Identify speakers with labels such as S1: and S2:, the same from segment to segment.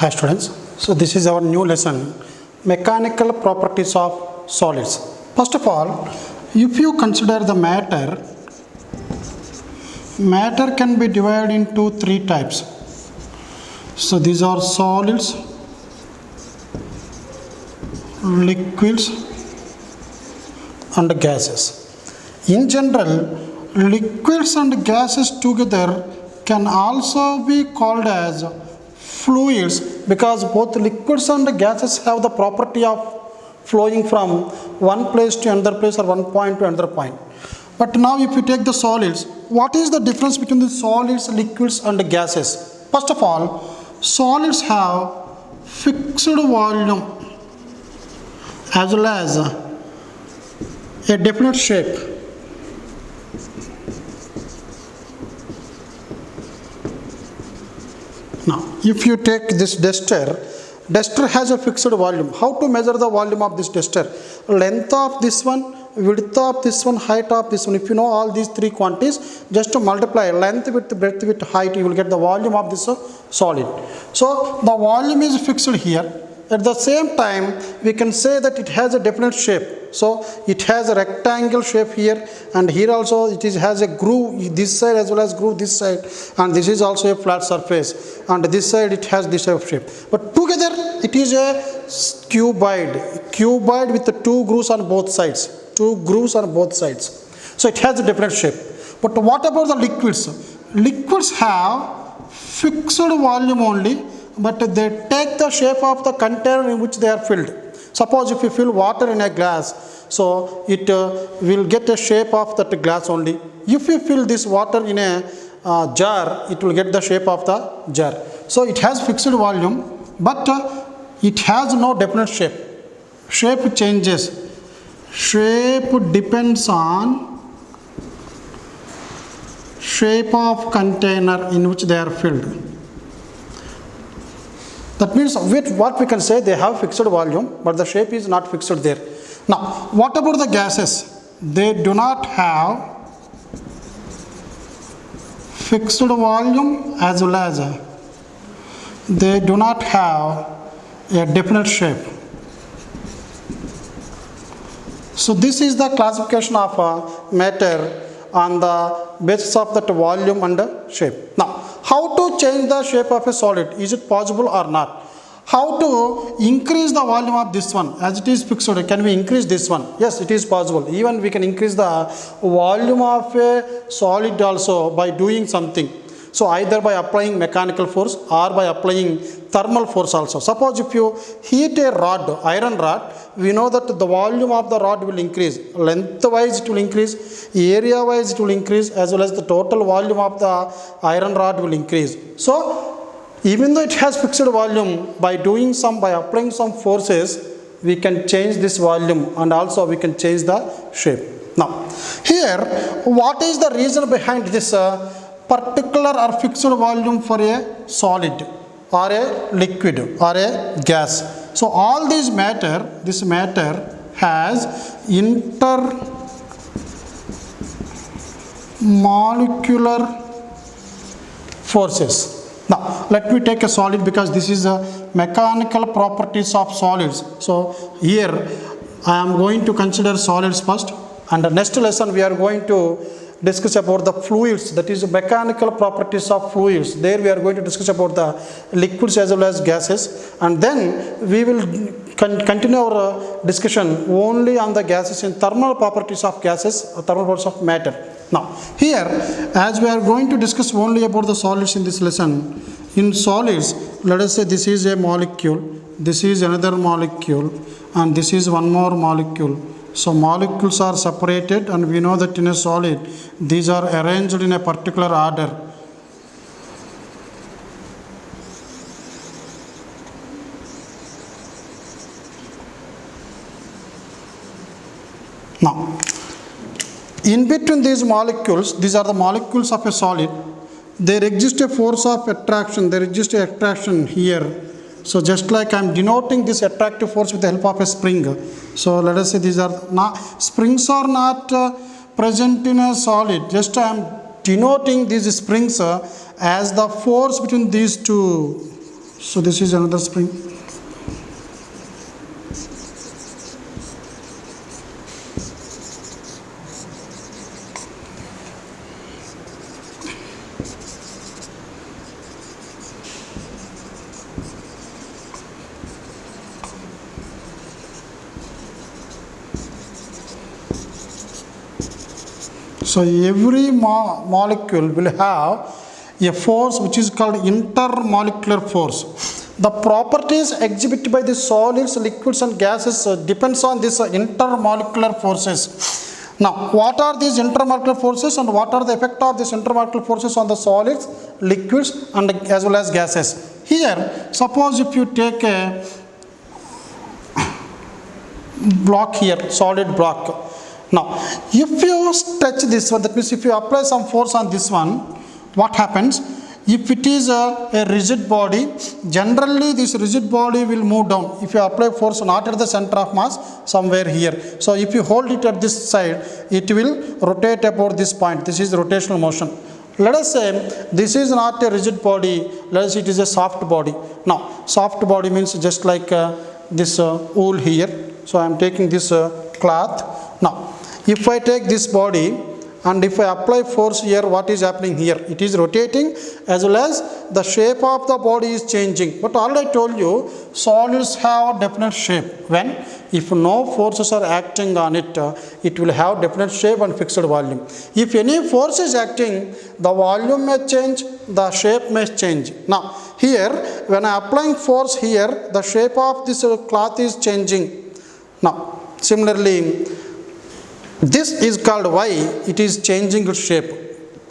S1: Hi students, so this is our new lesson, mechanical properties of solids. First of all, if you consider the matter can be divided into three types. So these are solids, liquids and gases. In general, liquids and gases together can also be called as fluids because both liquids and gases have the property of flowing from one place to another place or one point to another point. But now if you take the solids, what is the difference between the solids, liquids and gases? First of all, solids have fixed volume as well as a definite shape. Now, if you take this duster has a fixed volume. How to measure the volume of this duster? Length of this one, width of this one, height of this one. If you know all these three quantities, just to multiply length with breadth with height, you will get the volume of this solid. So, the volume is fixed here. At the same time, we can say that it has a definite shape. So, it has a rectangle shape here, and here also it has a groove this side as well as groove this side, and this is also a flat surface, and this side it has this type of shape. But together it is a cuboid with the two grooves on both sides. So, it has a definite shape. But what about the liquids? Liquids have fixed volume only, but they take the shape of the container in which they are filled. Suppose if you fill water in a glass, so it will get a shape of that glass only. If you fill this water in a jar, it will get the shape of the jar. So it has fixed volume, but it has no definite shape. Shape changes. Shape depends on shape of container in which they are filled. That means what we can say, they have fixed volume, but the shape is not fixed there. Now, what about the gases? They do not have fixed volume as well as they do not have a definite shape. So, this is the classification of matter on the basis of that volume and shape. Now, how to change the shape of a solid? Is it possible or not? How to increase the volume of this one as it is fixed? Can we increase this one? Yes, it is possible. Even we can increase the volume of a solid also by doing something. So either by applying mechanical force or by applying thermal force also. Suppose if you heat a rod, iron rod, we know that the volume of the rod will increase. Lengthwise it will increase, area wise it will increase, as well as the total volume of the iron rod will increase. So even though it has fixed volume, by applying some forces, we can change this volume and also we can change the shape. Now here, what is the reason behind this particular or fixed volume for a solid or a liquid or a gas? So all this matter has intermolecular forces. Now let me take a solid because this is the mechanical properties of solids. So here I am going to consider solids first, and the next lesson we are going to discuss about the fluids, that is mechanical properties of fluids. There we are going to discuss about the liquids as well as gases, and then we will continue our discussion only on the gases in thermal properties of gases, thermal properties of matter. Now here, as we are going to discuss only about the solids in this lesson, in solids, let us say this is a molecule, this is another molecule, and this is one more molecule. So molecules are separated, and we know that in a solid these are arranged in a particular order. Now in between these molecules, these are the molecules of a solid, there exists a force of attraction, there exists an attraction here. So just like I am denoting this attractive force with the help of a spring. So let us say these are not, springs are not present in a solid, just I am denoting these springs as the force between these two So this is another spring. So every molecule will have a force which is called intermolecular force. The properties exhibited by the solids, liquids and gases depends on this intermolecular forces. Now, what are these intermolecular forces and what are the effect of these intermolecular forces on the solids, liquids and as well as gases? Here, suppose if you take a block here, solid block. Now, if you stretch this one, that means if you apply some force on this one, what happens? If it is a rigid body, generally this rigid body will move down. If you apply force not at the center of mass, somewhere here. So, if you hold it at this side, it will rotate about this point. This is rotational motion. Let us say this is not a rigid body, let us say it is a soft body. Now, soft body means just like this wool here. So, I am taking this cloth. Now, if I take this body and if I apply force here, what is happening here? It is rotating as well as the shape of the body is changing. But already I told you, solids have a definite shape. When? If no forces are acting on it, it will have definite shape and fixed volume. If any force is acting, the volume may change, the shape may change. Now, here, when I am applying force here, the shape of this cloth is changing. Now, similarly, this is called why it is changing its shape.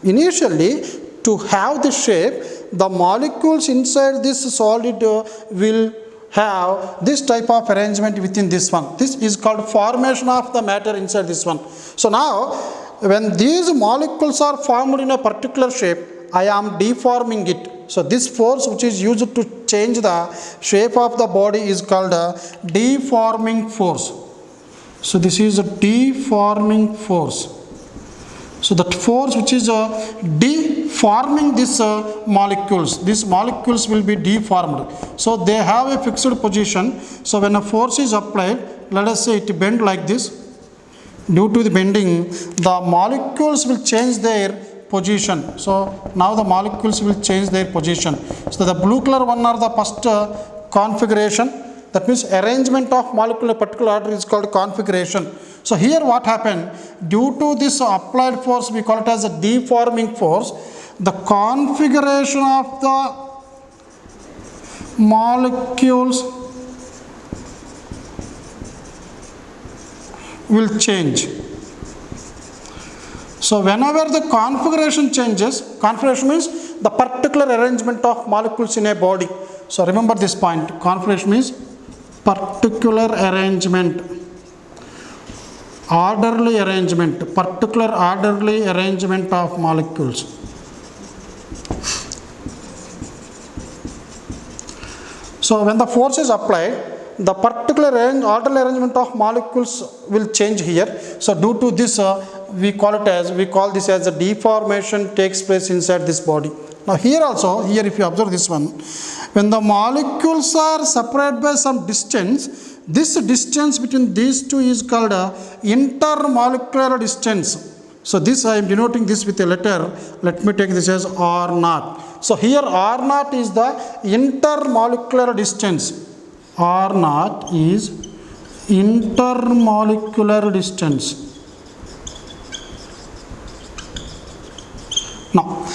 S1: Initially, to have the shape, the molecules inside this solid will have this type of arrangement within this one. This is called formation of the matter inside this one. So now, when these molecules are formed in a particular shape, I am deforming it. So this force which is used to change the shape of the body is called a deforming force. So this is a deforming force. So that force which is deforming these molecules will be deformed. So they have a fixed position. So when a force is applied, let us say it bend like this. Due to the bending, the molecules will change their position. So now the molecules will change their position. So the blue color one are the first configuration. That means arrangement of molecule in a particular order is called configuration. So here what happened? Due to this applied force, we call it as a deforming force. The configuration of the molecules will change. So whenever the configuration changes, configuration means the particular arrangement of molecules in a body. So remember this point, configuration means particular arrangement, orderly arrangement, particular orderly arrangement of molecules. So when the force is applied, the particular orderly arrangement of molecules will change here. So due to this, we call this as a deformation takes place inside this body. Now here also, here if you observe this one, when the molecules are separated by some distance, this distance between these two is called a intermolecular distance. So this I am denoting this with a letter. Let me take this as R0. So here R0 is the intermolecular distance. R0 is intermolecular distance. Now,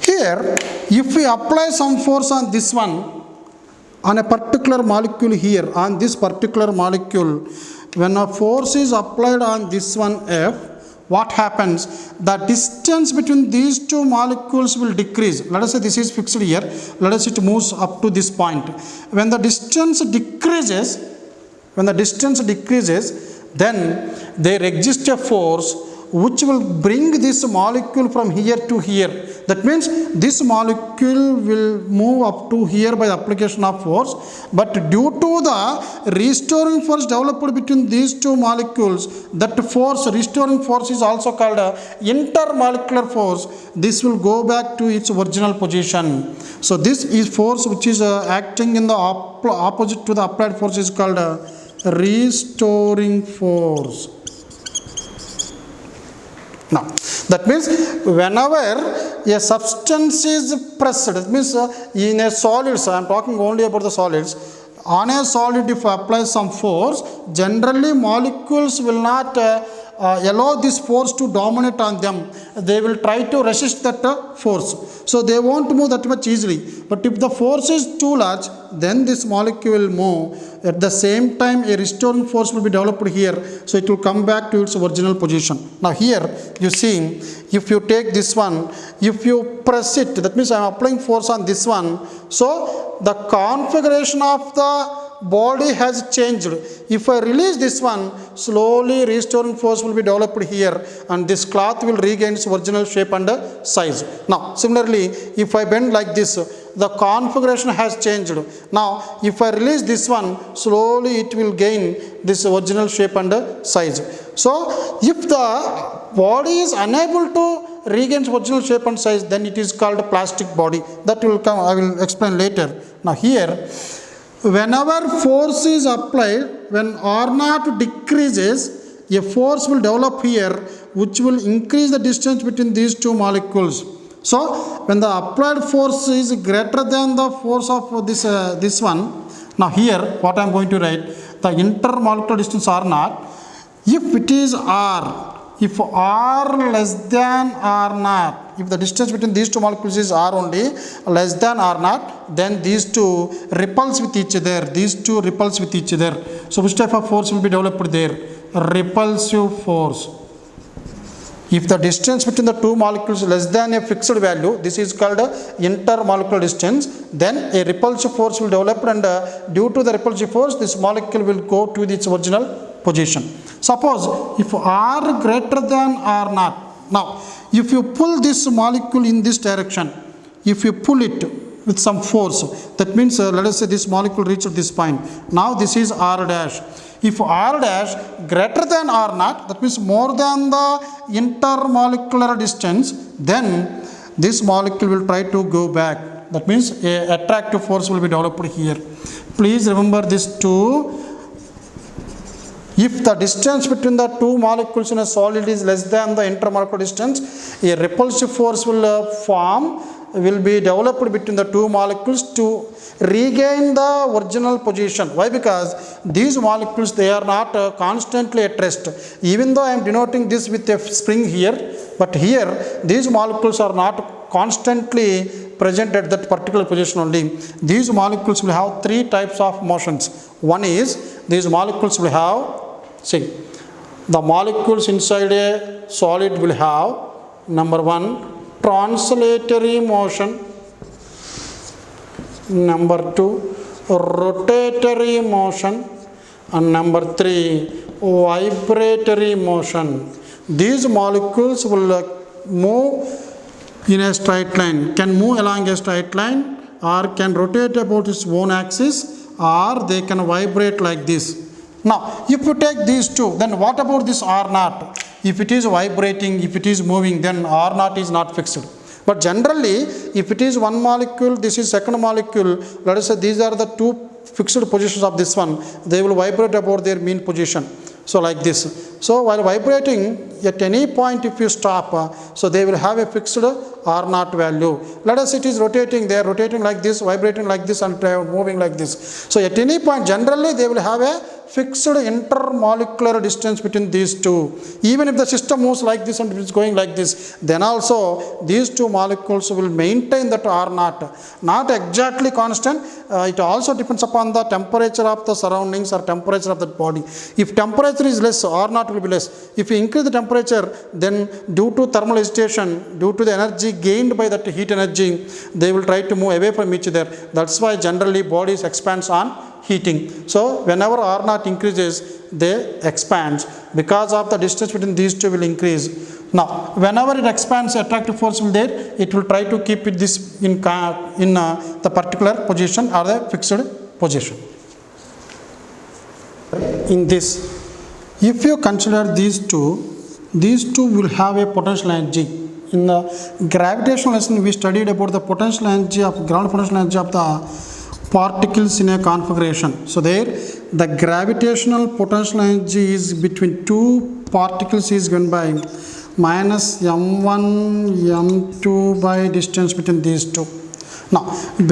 S1: here, if we apply some force on this one, on a particular molecule here, on this particular molecule, when a force is applied on this one F, what happens? The distance between these two molecules will decrease. Let us say this is fixed here. Let us say it moves up to this point. When the distance decreases, then there exists a force which will bring this molecule from here to here. That means this molecule will move up to here by the application of force, but due to the restoring force developed between these two molecules, that force, restoring force, is also called a intermolecular force. This will go back to its original position. So this is force which is acting in the opposite to the applied force is called a restoring force. Now, that means whenever a substance is pressed, that means in a solids, I am talking only about the solids, on a solid if I apply some force, generally molecules will not allow this force to dominate on them. They will try to resist that force. So they won't move that much easily. But if the force is too large, then this molecule will move. At the same time, a restoring force will be developed here. So it will come back to its original position. Now here, you see, if you take this one, if you press it, that means I am applying force on this one. So the configuration of the body has changed. If I release this one, slowly restoring force will be developed here, and this cloth will regain its original shape and size. Now similarly, if I bend like this, the configuration has changed. Now if I release this one, slowly it will gain this original shape and size. So if the body is unable to regain its original shape and size, then it is called plastic body. That will come, I will explain later. Now here, whenever force is applied, when R naught decreases, a force will develop here which will increase the distance between these two molecules. So when the applied force is greater than the force of this one, now here what I am going to write, the intermolecular distance R naught, if it is R, if R less than R naught, if the distance between these two molecules is R only, less than R naught, then these two repulse with each other. These two repulse with each other. So which type of force will be developed there? Repulsive force. If the distance between the two molecules is less than a fixed value, this is called intermolecular distance, then a repulsive force will develop, and due to the repulsive force, this molecule will go to its original position. Suppose if R greater than R naught, now if you pull this molecule in this direction, if you pull it with some force, that means let us say this molecule reached this point. Now this is R dash. If R dash greater than R naught, that means more than the intermolecular distance, then this molecule will try to go back. That means a attractive force will be developed here. Please remember this too. If the distance between the two molecules in a solid is less than the intermolecular distance, a repulsive force will be developed between the two molecules to regain the original position. Why? Because these molecules, they are not constantly at rest. Even though I am denoting this with a spring here, but here these molecules are not constantly present at that particular position only. These molecules will have three types of motions. One is, these molecules will have, see, the molecules inside a solid will have, number one, translatory motion, number two, rotatory motion, and number three, vibratory motion. These molecules will move in a straight line, can move along a straight line, or can rotate about its own axis, or they can vibrate like this. Now, if you take these two, then what about this R naught? If it is vibrating, if it is moving, then R naught is not fixed. But generally, if it is one molecule, this is second molecule, let us say these are the two fixed positions of this one, they will vibrate about their mean position. So like this. So while vibrating, at any point if you stop, so they will have a fixed R naught value. Let us say it is rotating, they are rotating like this, vibrating like this, and moving like this. So at any point, generally they will have a fixed intermolecular distance between these two. Even if the system moves like this and it is going like this, then also these two molecules will maintain that R naught. Not exactly constant, it also depends upon the temperature of the surroundings or temperature of that body. If temperature is less, R naught will be less. If you increase the temperature, then due to thermal agitation, due to the energy gained by that heat energy, they will try to move away from each other. That's why generally bodies expands on heating. So whenever R naught increases, they expand because of the distance between these two will increase. Now, whenever it expands, attractive force will there, it will try to keep it this in the particular position or the fixed position. In this, if you consider these two will have a potential energy. In the gravitational lesson, we studied about the potential energy of ground potential energy of the particles in a configuration. So there, the gravitational potential energy is between two particles is given by minus m1 m2 by distance between these two. Now,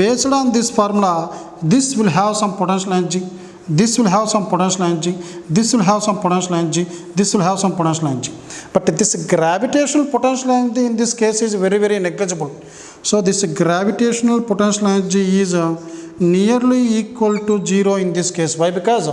S1: based on this formula, this will have some potential energy, this will have some potential energy, this will have some potential energy, this will have some potential energy. But this gravitational potential energy in this case is very, very negligible. So this gravitational potential energy is nearly equal to 0 in this case. Why? Because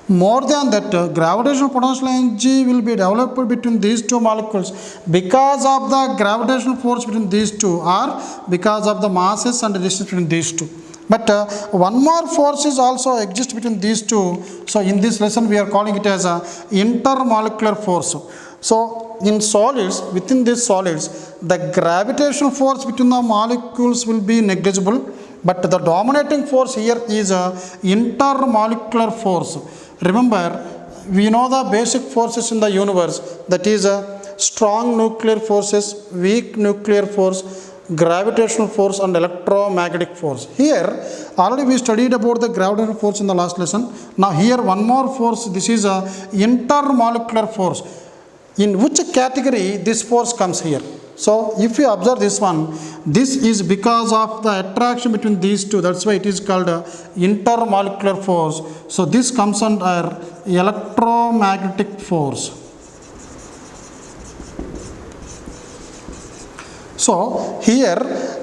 S1: more than that, gravitational potential energy will be developed between these two molecules because of the gravitational force between these two, or because of the masses and the distance between these two. But one more force is also exists between these two. So in this lesson we are calling it as a intermolecular force. So in solids, within these solids, the gravitational force between the molecules will be negligible, but the dominating force here is a intermolecular force. Remember, we know the basic forces in the universe, that is strong nuclear forces, weak nuclear force, gravitational force and electromagnetic force. Here already we studied about the gravitational force in the last lesson. Now here one more force, this is a intermolecular force. In which category this force comes here? So if you observe this one, this is because of the attraction between these two, that's why it is called intermolecular force. So this comes under electromagnetic force. So here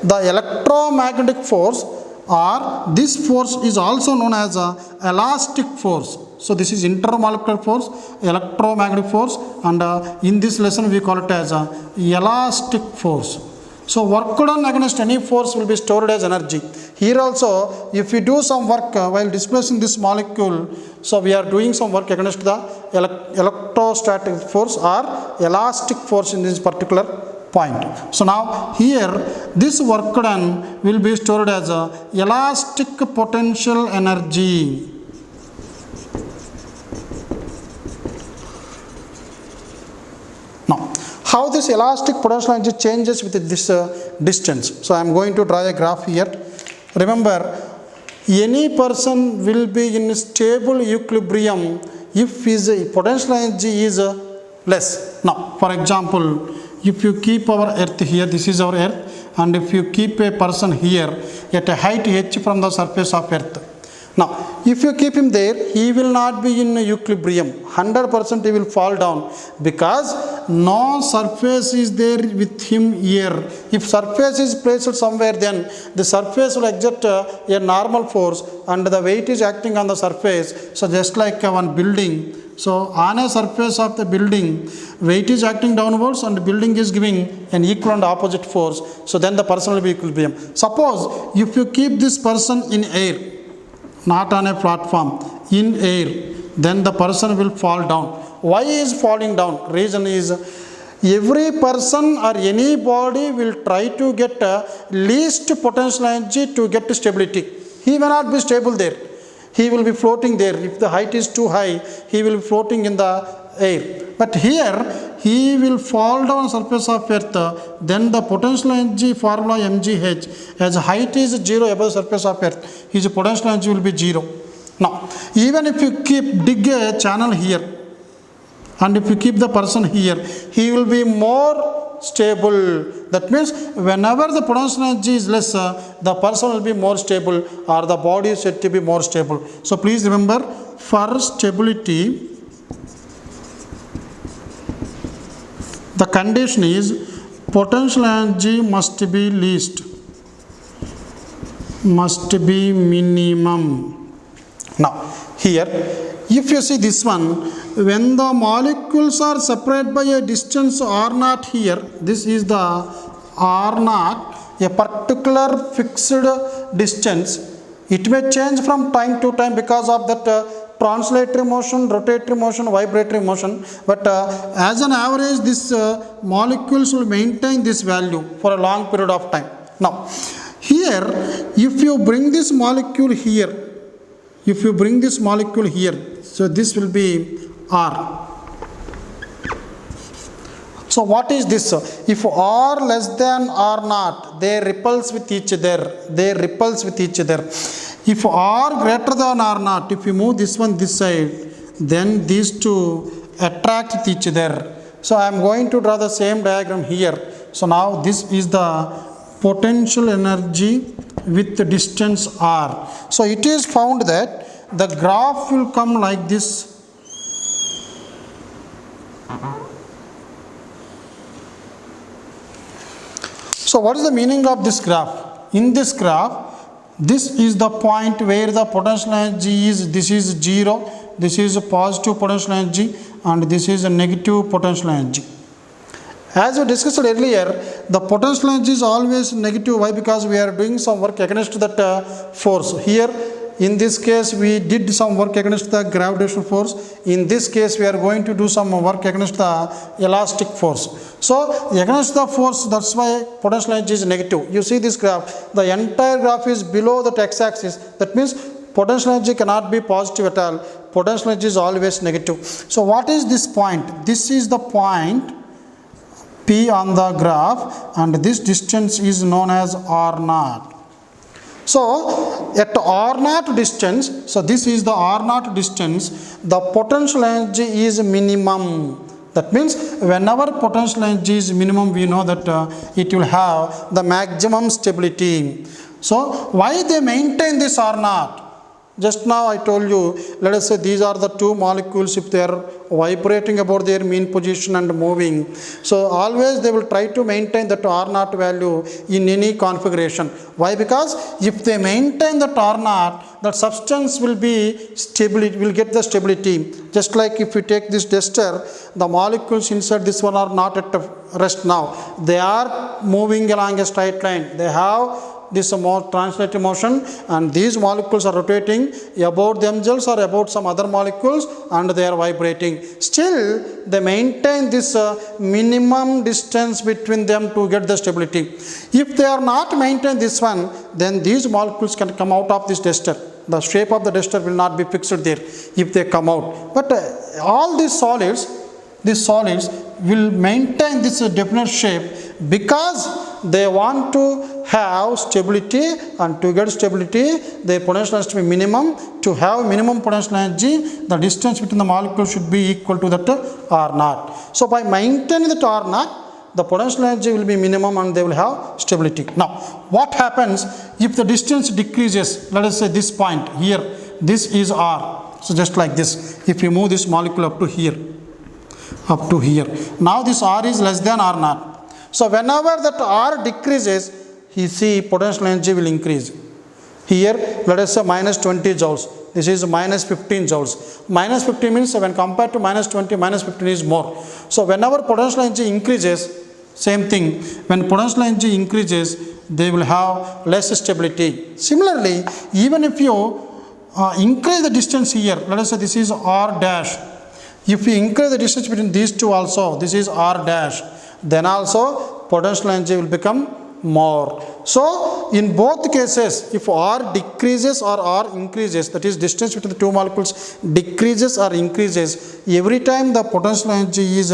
S1: the electromagnetic force, or this force is also known as a elastic force. So this is intermolecular force, electromagnetic force, and in this lesson we call it as a elastic force. So work done against any force will be stored as energy. Here also, if we do some work while displacing this molecule, so we are doing some work against the electrostatic force or elastic force in this particular point. So now here this work done will be stored as a elastic potential energy. Now, how this elastic potential energy changes with this distance. So I am going to draw a graph here. Remember, any person will be in stable equilibrium if his potential energy is less. Now, for example, if you keep our earth here, this is our earth, and if you keep a person here at a height h from the surface of earth. Now, if you keep him there, he will not be in equilibrium. 100% he will fall down because no surface is there with him here. If surface is placed somewhere, then the surface will exert a normal force and the weight is acting on the surface. So just like one building. So on a surface of the building, weight is acting downwards and the building is giving an equal and opposite force. So then the person will be equilibrium. Suppose if you keep this person in air, not on a platform, in air, then the person will fall down. Why is falling down? Reason is every person or any body will try to get least potential energy to get stability. He may not be stable there. He will be floating there. If the height is too high, he will be floating in the air. But here, he will fall down on surface of earth, then the potential energy formula mgh, as height is 0 above the surface of earth, his potential energy will be 0. Now, even if you dig a channel here, and if you keep the person here, he will be more stable. That means whenever the potential energy is less, the person will be more stable, or the body is said to be more stable. So please remember, for stability, the condition is potential energy must be least, must be minimum. Now, here, if you see this one, when the molecules are separated by a distance r naught here, this is the r naught, a particular fixed distance, It may change from time to time because of that translatory motion, rotatory motion, vibratory motion, but as an average this molecules will maintain this value for a long period of time. Now here if you bring this molecule here, so this will be R. So what is this? If R less than R naught, they repulse with each other. If R greater than R naught, if you move this one this side, then these two attract with each other. So I am going to draw the same diagram here. So now this is the potential energy with the distance R. So it is found that the graph will come like this. So what is the meaning of this graph? In this graph, this is the point where the potential energy is, this is 0, this is a positive potential energy and this is a negative potential energy. As we discussed earlier, the potential energy is always negative. Why? Because we are doing some work against that force. Here in this case we did some work against the gravitational force. In this case we are going to do some work against the elastic force. So against the force, that's why potential energy is negative. You see this graph, the entire graph is below the x-axis. That means potential energy cannot be positive at all. Potential energy is always negative. So what is this point? This is the point P on the graph and this distance is known as R naught. So at R naught distance, so this is the R naught distance, the potential energy is minimum. That means whenever potential energy is minimum, we know that it will have the maximum stability. So why they maintain this R naught? Just now I told you, let us say these are the two molecules, if they are vibrating about their mean position and moving. So always they will try to maintain that R naught value in any configuration. Why? Because if they maintain that R naught, that substance will be stable, it will get the stability. Just like if you take this duster, the molecules inside this one are not at rest now. They are moving along a straight line. They have this more translated motion and these molecules are rotating about themselves or about some other molecules and they are vibrating. Still they maintain this minimum distance between them to get the stability. If they are not maintain this one, then these molecules can come out of this duster. The shape of the duster will not be fixed there if they come out. But all these solids will maintain this definite shape because they want to have stability, and to get stability the potential has to be minimum. To have minimum potential energy, the distance between the molecules should be equal to that R naught. So by maintaining that R naught, the potential energy will be minimum and they will have stability. Now what happens if the distance decreases? Let us say this point here, this is R. So just like this, if you move this molecule up to here, now this R is less than R naught. So whenever that R decreases, you see potential energy will increase. Here let us say minus 20 joules, this is minus 15 joules. Minus 15 means when compared to minus 20, minus 15 is more. So whenever potential energy increases, same thing, when potential energy increases, they will have less stability. Similarly, even if you increase the distance here, let us say this is R dash. If you increase the distance between these two also, this is R dash, then also potential energy will become more. So in both cases, if R decreases or R increases, that is distance between the two molecules decreases or increases, every time the potential energy is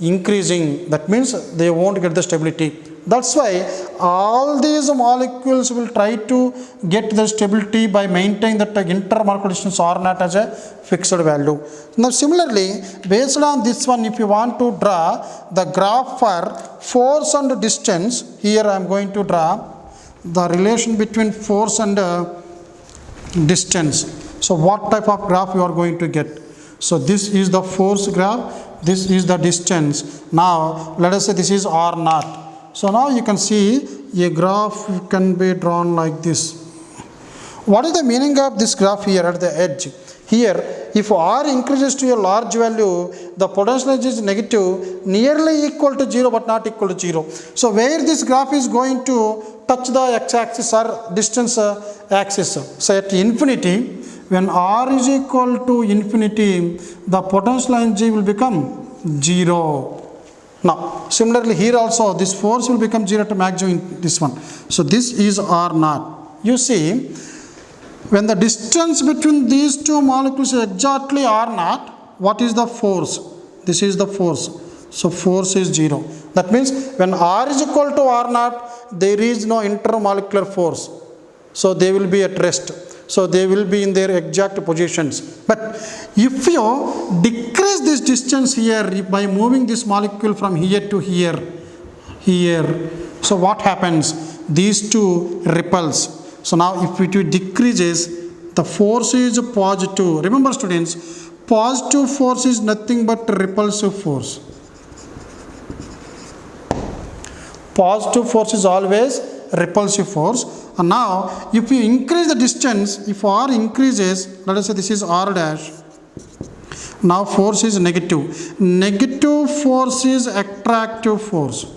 S1: increasing, that means they won't get the stability. That's why all these molecules will try to get the stability by maintaining that intermolecular distance R naught as a fixed value. Now similarly, based on this one, if you want to draw the graph for force and distance, here I am going to draw the relation between force and distance. So what type of graph you are going to get? So this is the force graph, this is the distance. Now let us say this is R naught. So now you can see a graph can be drawn like this. What is the meaning of this graph here at the edge? Here, if R increases to a large value, the potential edge is negative, nearly equal to 0 but not equal to 0. So, where this graph is going to touch the x-axis or distance axis. So, at infinity, when R is equal to infinity, the potential energy will become 0. Now, similarly here also this force will become 0 to maximum in this one. So, this is R naught. You see, when the distance between these two molecules is exactly R naught, what is the force? This is the force. So, force is 0. That means when R is equal to R naught, there is no intermolecular force. So, they will be at rest. So, they will be in their exact positions. But if you decrease this distance here by moving this molecule from here to here, so what happens? These two repels. So, now if it decreases, the force is positive. Remember students, positive force is nothing but repulsive force. Positive force is always repulsive force. And now, if you increase the distance, if R increases, let us say this is R dash, now force is negative. Negative force is attractive force.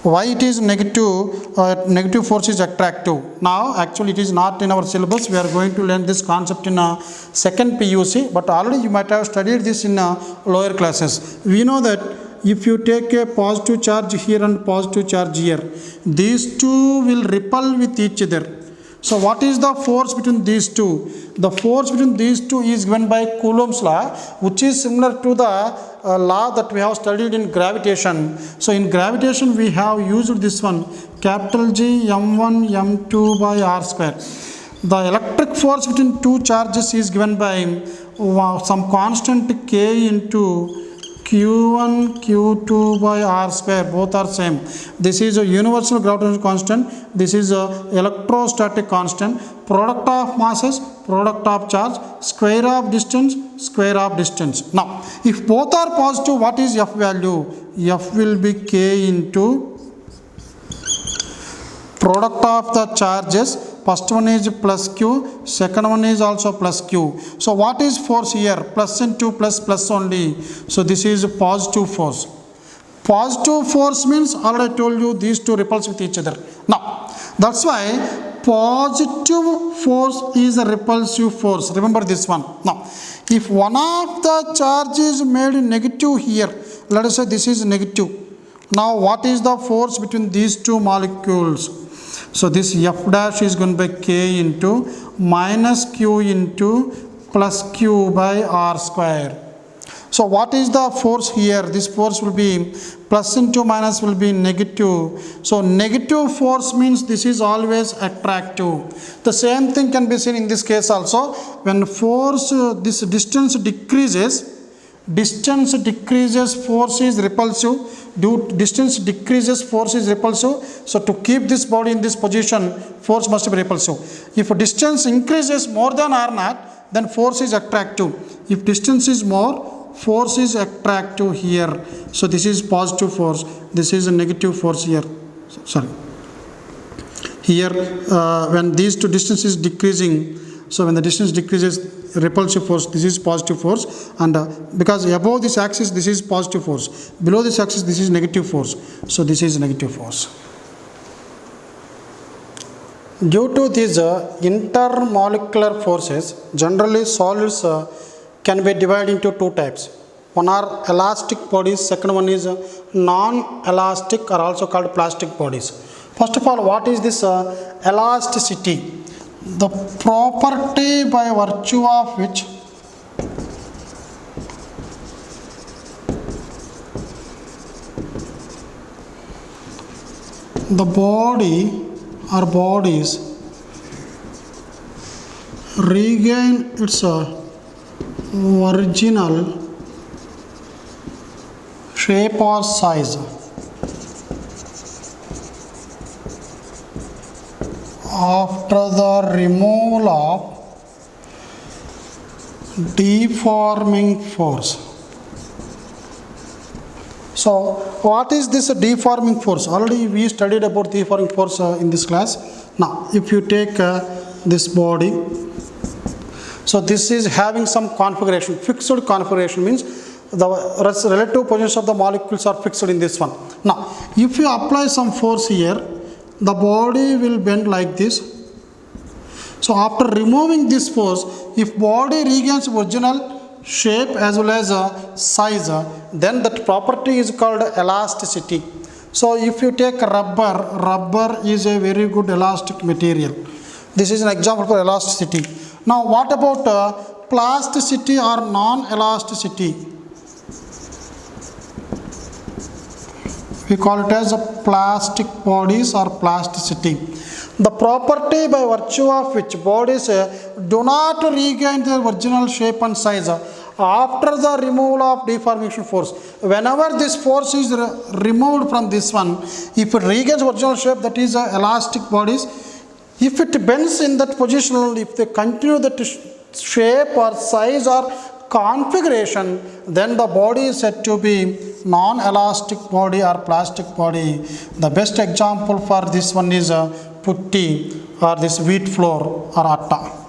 S1: Why it is negative? Negative force is attractive. Now, actually it is not in our syllabus. We are going to learn this concept in a second PUC, but already you might have studied this in lower classes. We know that if you take a positive charge here and positive charge here, these two will repel with each other. So, what is the force between these two? The force between these two is given by Coulomb's law, which is similar to the law that we have studied in gravitation. So, in gravitation we have used this one, capital G m1 m2 by r square. The electric force between two charges is given by some constant k into q1 q2 by r square, both are same. This is a universal gravitational constant, this is a electrostatic constant, product of masses, product of charge, square of distance, square of distance. Now, if both are positive, what is F value? F will be k into product of the charges. First one is plus q, second one is also plus q. So, what is force here? Plus into plus plus only. So, this is positive force. Positive force means, already I told you, these two repels with each other. Now, that's why positive force is a repulsive force. Remember this one. Now, if one of the charge is made negative here, let us say this is negative. Now, what is the force between these two molecules? So, this F dash is going to be k into minus q into plus q by r square. So, what is the force here? This force will be plus into minus will be negative. So, negative force means this is always attractive. The same thing can be seen in this case also. When force, this distance decreases, force is repulsive. Distance decreases, force is repulsive. So, to keep this body in this position, force must be repulsive. If distance increases more than r naught, then force is attractive. If distance is more, force is attractive here. So, this is positive force, this is a negative force here. Sorry. Here, when these two distance is decreasing, so when the distance decreases, repulsive force, this is positive force, and because above this axis this is positive force, below this axis this is negative force. So, this is negative force. Due to these intermolecular forces, generally solids can be divided into two types. One are elastic bodies, second one is non-elastic or also called plastic bodies. First of all, what is this elasticity? The property by virtue of which the body or bodies regain its original shape or size after the removal of deforming force. So, what is this deforming force? Already we studied about deforming force in this class. Now, if you take this body, so this is having some configuration. Fixed configuration means the relative positions of the molecules are fixed in this one. Now, if you apply some force here, the body will bend like this. So, after removing this force, if body regains original shape as well as size, then that property is called elasticity. So, if you take rubber is a very good elastic material. This is an example for elasticity. Now, what about plasticity or non-elasticity? We call it as a plastic bodies or plasticity. The property by virtue of which bodies do not regain their original shape and size after the removal of deformation force. Whenever this force is removed from this one, if it regains original shape, that is elastic bodies. If it bends in that position, if they continue that shape or size or configuration, then the body is said to be non-elastic body or plastic body. The best example for this one is putti or this wheat flour or atta.